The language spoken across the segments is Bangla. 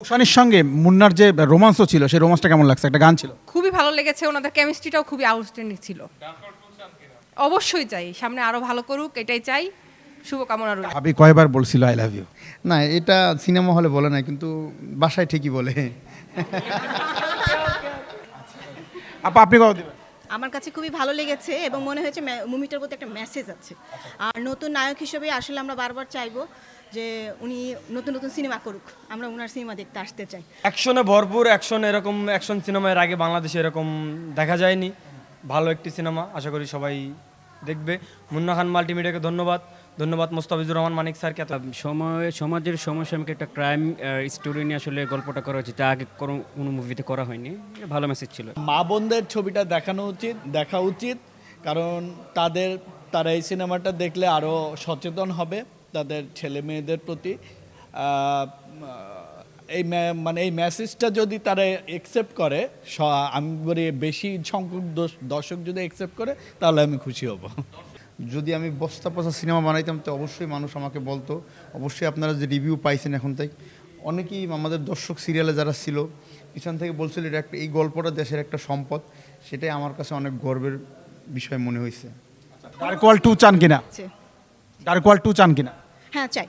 শানির সঙ্গে মুন্নার যে রোমান্সও ছিল সেই রোমান্সটা কেমন লাগছে? একটা গান ছিল, খুবই ভালো লেগেছে, ওনাদের কেমিস্ট্রিটাও খুবই আউটস্ট্যান্ডিং ছিল। অবশ্যই চাই, সামনে আরো ভালো করুক, এটাই চাই। শুভকামনা রইল। আবি কয়বার বলছিল আই লাভ ইউ? না, এটা সিনেমা হলে বলে না, কিন্তু বাসায় ঠিকই বলে। আপা আপনি কত দিবেন? আমার কাছে খুবই ভালো লেগেছে এবং মনে হয়েছে মুভিটার প্রতি একটা মেসেজ আছে। আর নতুন নায়ক হিসেবে আসলে আমরা বারবার চাইবো যে উনি নতুন নতুন সিনেমা করুক, আমরা ওনার সিনেমা দেখতে আসতে চাই। অ্যাকশনে ভরপুর, এরকম অ্যাকশন সিনেমা এর আগে বাংলাদেশে এরকম দেখা যায়নি। ভালো একটি সিনেমা, আশা করি সবাই দেখবে। মুন্না খান মাল্টিমিডিয়াকে ধন্যবাদ, মোস্তাফিজুর রহমান মানিক স্যারকে। সমাজের সমসাময়িক একটা ক্রাইম স্টোরি নিয়ে আসলে গল্পটা করা হচ্ছে, যা আগে কোনো মুভিতে করা হয়নি। ভালো মেসেজ ছিল। মা বোনদের ছবিটা দেখা উচিত, কারণ তারা এই সিনেমাটা দেখলে আরও সচেতন হবে তাদের ছেলে মেয়েদের প্রতি। এই মেসেজটা যদি তারা একসেপ্ট করে, আমি বলি বেশি সংখ্যক দর্শক যদি একসেপ্ট করে, তাহলে আমি খুশি হব। যদি আমি বস্তা পচা সিনেমা বানাইতাম তো অবশ্যই মানুষ আমাকে বলতো। অবশ্যই আপনারা যে রিভিউ পাইছেন এখন তাই অনেকেই আমাদের দর্শক সিরিয়ালে যারা ছিল পিছন থেকে বলছিল এটা একটা, এই গল্পটা দেশের একটা সম্পদ। সেটাই আমার কাছে অনেক গর্বের বিষয় মনে হয়েছে। ডার্ক ওয়ার্ল্ড 2 চান কিনা? আছে। ডার্ক ওয়ার্ল্ড 2 চান কিনা? হ্যাঁ চাই,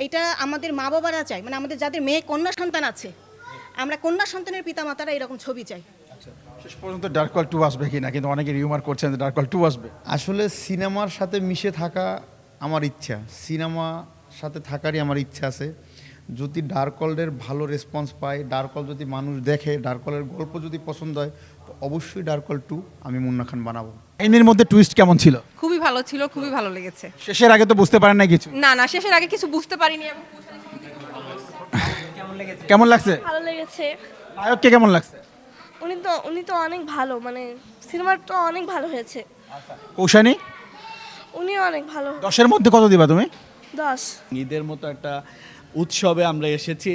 এটা আমাদের মা বাবারা চাই, মানে আমাদের যাদের মেয়ে কন্যা সন্তান আছে, আমরা কন্যা সন্তানের পিতামাতারা এরকম ছবি চাই। শেষ পর্যন্ত ডার্ক ওয়ার্ল্ড 2 আসবে কিনা, কিন্তু অনেকে রিউমার করছেন যে ডার্ক ওয়ার্ল্ড 2 আসবে। আসলে সিনেমার সাথে মিশে থাকা আমার ইচ্ছা, সিনেমার সাথে থাকারই আমার ইচ্ছা আছে। যদি ডার্ক ওয়ার্ল্ডের ভালো রেসপন্স পায়, ডার্ক ওয়ার্ল্ড যদি মানুষ দেখে, ডার্ক ওয়ার্ল্ডের গল্প যদি পছন্দ হয়, তো অবশ্যই ডার্ক ওয়ার্ল্ড 2 আমি মুন্না খান বানাবো। আইনের মধ্যে টুইস্ট কেমন ছিল? খুবই ভালো ছিল, খুবই ভালো লেগেছে। শেষের আগে তো বুঝতে পারেন না কিছু? না, শেষের আগে কিছু বুঝতে পারিনি। এবং কেমন লাগছে? ভালো লেগেছে। নায়ককে কেমন লাগছে? উনি তো অনেক ভালো, মানে সিনেমার তো অনেক ভালো হয়েছে। কৌশানী উনি অনেক ভালো। 10-এর মধ্যে কত দিবা তুমি? 10। ঈদের মতো একটা উৎসবে আমরা এসেছি,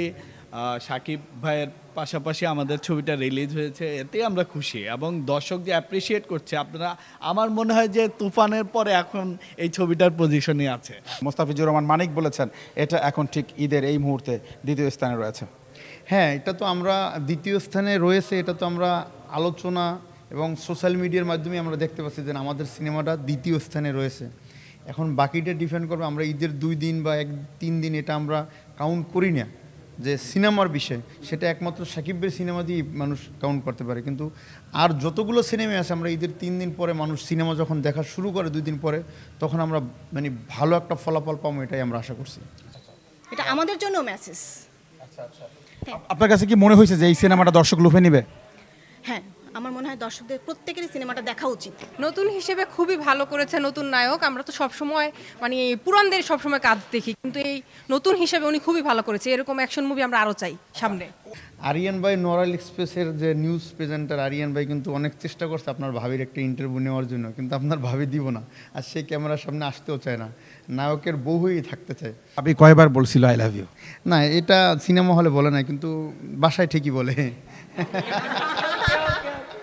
সাকিব ভাইয়ের পাশাপাশি আমাদের ছবিটা রিলিজ হয়েছে, এতে আমরা খুশি এবং দর্শক যে অ্যাপ্রিসিয়েট করছে আপনারা, আমার মনে হয় যে তুফানের পরে এখন এই ছবিটার পজিশনে আছে। মোস্তাফিজুর রহমান মানিক বলেছেন এটা এখন ঠিক ঈদের এই মুহূর্তে দ্বিতীয় স্থানে রয়েছে। হ্যাঁ, এটা তো আমরা দ্বিতীয় স্থানে রয়েছে, এটা তো আমরা আলোচনা এবং সোশ্যাল মিডিয়ার মাধ্যমে আমরা দেখতে পাচ্ছি যে আমাদের সিনেমাটা দ্বিতীয় স্থানে রয়েছে। এখন বাকিটা ডিপেন্ড করবে, আমরা ঈদের 2 দিন বা 3 দিন এটা আমরা কাউন্ট করি না যে সিনেমার বিষয়, সেটা একমাত্র সাকিবের সিনেমা দিয়ে মানুষ কাউন্ট করতে পারে। কিন্তু আর যতগুলো সিনেমা আছে, আমরা ঈদের 3 দিন পরে মানুষ সিনেমা যখন দেখা শুরু করে 2 দিন পরে, তখন আমরা মানে ভালো একটা ফলাফল পাবো, এটাই আমরা আশা করছি। এটা আমাদের জন্য মেসেজ। আপনার কাছে কি মনে হয়েছে যে এই সিনেমাটা দর্শক লুফে নেবে? হ্যাঁ, আমার মনে হয় দর্শকদের প্রত্যেকেরই সিনেমাটা দেখা উচিত। নতুন হিসেবে খুবই ভালো করেছে নতুন নায়ক। আমরা তো সবসময় মানে পুরানদের সবসময় কাজ দেখি, কিন্তু এই নতুন হিসেবে উনি খুবই ভালো করেছে। এরকম অ্যাকশন মুভি আমরা আরও চাই সামনে। আরিয়ান ভাই, নরাল এক্সপ্রেসের যে নিউজ প্রেজেন্টার আরিয়ান ভাই কিন্তু অনেক চেষ্টা করছে আপনার ভাবির একটা ইন্টারভিউ নেওয়ার জন্য, কিন্তু আপনার ভাবি দিব না, আর সেই ক্যামেরার সামনে আসতেও চায় না, নায়কের বউ হয়েই থাকতে চায়। আবি কয়বার বলছিল আই লাভ ইউ? না, এটা সিনেমা হলে বলে না, কিন্তু বাসায় ঠিকই বলে।